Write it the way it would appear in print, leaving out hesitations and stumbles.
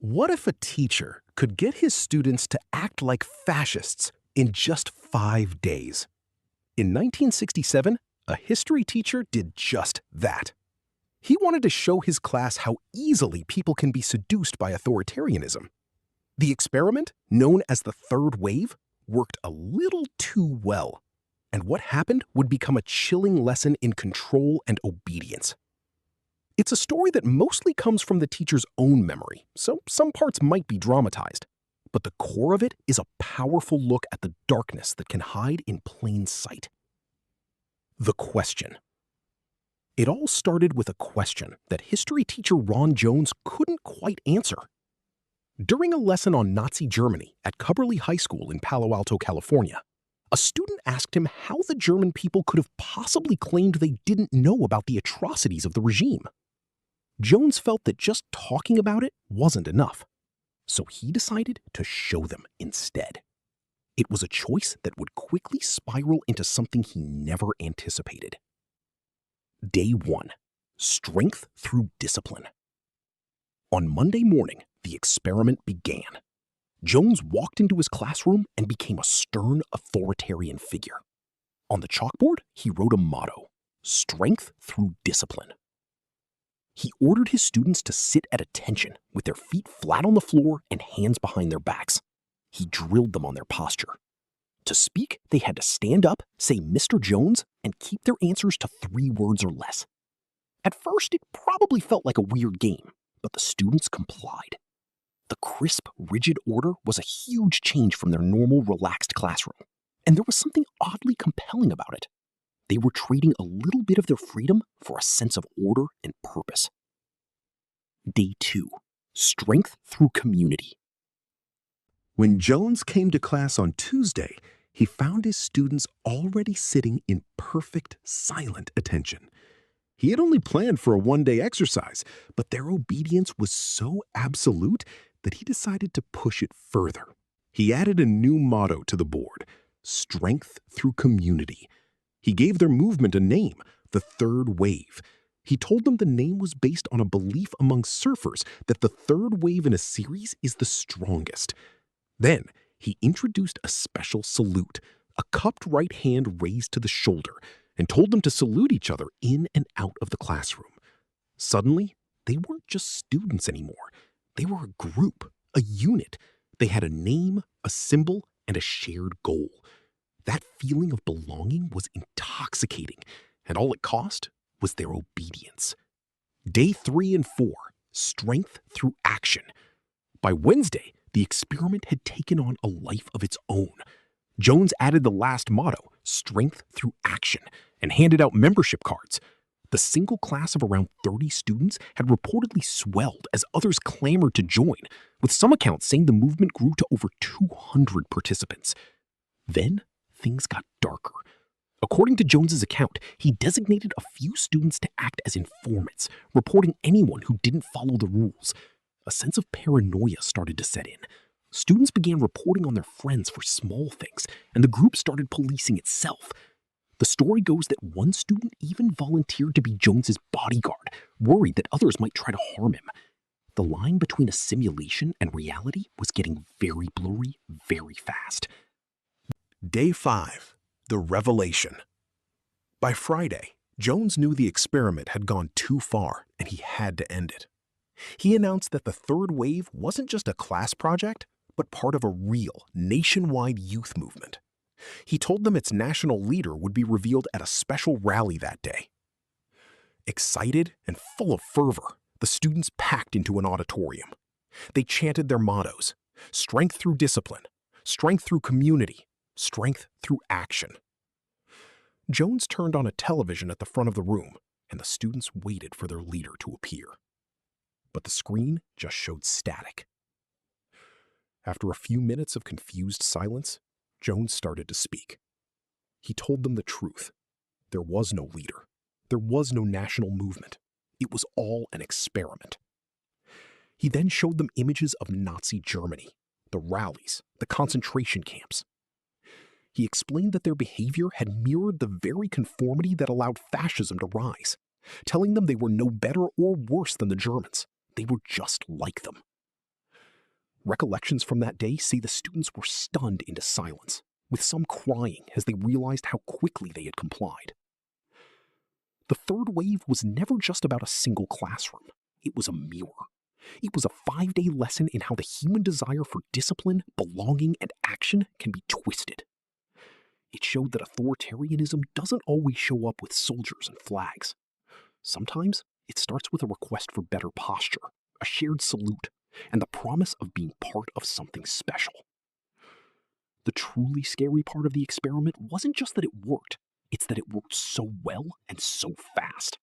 What if a teacher could get his students to act like fascists in just 5 days? In 1967, a history teacher did just that. He wanted to show his class how easily people can be seduced by authoritarianism. The experiment, known as the third wave, worked a little too well, and what happened would become a chilling lesson in control and obedience. It's a story that mostly comes from the teacher's own memory, so some parts might be dramatized. But the core of it is a powerful look at the darkness that can hide in plain sight. The question. It all started with a question that history teacher Ron Jones couldn't quite answer. During a lesson on Nazi Germany at Cubberley High School in Palo Alto, California, a student asked him how the German people could have possibly claimed they didn't know about the atrocities of the regime. Jones felt that just talking about it wasn't enough, so he decided to show them instead. It was a choice that would quickly spiral into something he never anticipated. Day 1. Strength through discipline. On Monday morning, the experiment began. Jones walked into his classroom and became a stern, authoritarian figure. On the chalkboard, he wrote a motto: strength through discipline. He ordered his students to sit at attention with their feet flat on the floor and hands behind their backs. He drilled them on their posture. To speak, they had to stand up, say Mr. Jones, and keep their answers to 3 words or less. At first, it probably felt like a weird game, but the students complied. The crisp, rigid order was a huge change from their normal, relaxed classroom, and there was something oddly compelling about it. They were trading a little bit of their freedom for a sense of order and purpose. Day 2. Strength through community. When Jones came to class on Tuesday, he found his students already sitting in perfect, silent attention. He had only planned for a one-day exercise, but their obedience was so absolute that he decided to push it further. He added a new motto to the board: strength through community. He gave their movement a name, the third wave. He told them the name was based on a belief among surfers that the third wave in a series is the strongest. Then he introduced a special salute, a cupped right hand raised to the shoulder, and told them to salute each other in and out of the classroom. Suddenly, they weren't just students anymore. They were a group, a unit. They had a name, a symbol, and a shared goal. That feeling of belonging was intoxicating, and all it cost was their obedience. Day 3 and 4, strength through action. By Wednesday, the experiment had taken on a life of its own. Jones added the last motto, strength through action, and handed out membership cards. The single class of around 30 students had reportedly swelled as others clamored to join, with some accounts saying the movement grew to over 200 participants. Then, things got darker. According to Jones's account, he designated a few students to act as informants, reporting anyone who didn't follow the rules. A sense of paranoia started to set in. Students began reporting on their friends for small things, and the group started policing itself. The story goes that one student even volunteered to be Jones's bodyguard, worried that others might try to harm him. The line between a simulation and reality was getting very blurry very fast. Day 5. The revelation. By Friday, Jones knew the experiment had gone too far and he had to end it. He announced that the third wave wasn't just a class project, but part of a real, nationwide youth movement. He told them its national leader would be revealed at a special rally that day. Excited and full of fervor, the students packed into an auditorium. They chanted their mottos: strength through discipline, strength through community, strength through action. Jones turned on a television at the front of the room, and the students waited for their leader to appear. But the screen just showed static. After a few minutes of confused silence, Jones started to speak. He told them the truth. There was no leader. There was no national movement. It was all an experiment. He then showed them images of Nazi Germany, the rallies, the concentration camps. He explained that their behavior had mirrored the very conformity that allowed fascism to rise, telling them they were no better or worse than the Germans. They were just like them. Recollections from that day say the students were stunned into silence, with some crying as they realized how quickly they had complied. The third wave was never just about a single classroom. It was a mirror. It was a 5-day lesson in how the human desire for discipline, belonging, and action can be twisted. It showed that authoritarianism doesn't always show up with soldiers and flags. Sometimes it starts with a request for better posture, a shared salute, and the promise of being part of something special. The truly scary part of the experiment wasn't just that it worked, it's that it worked so well and so fast.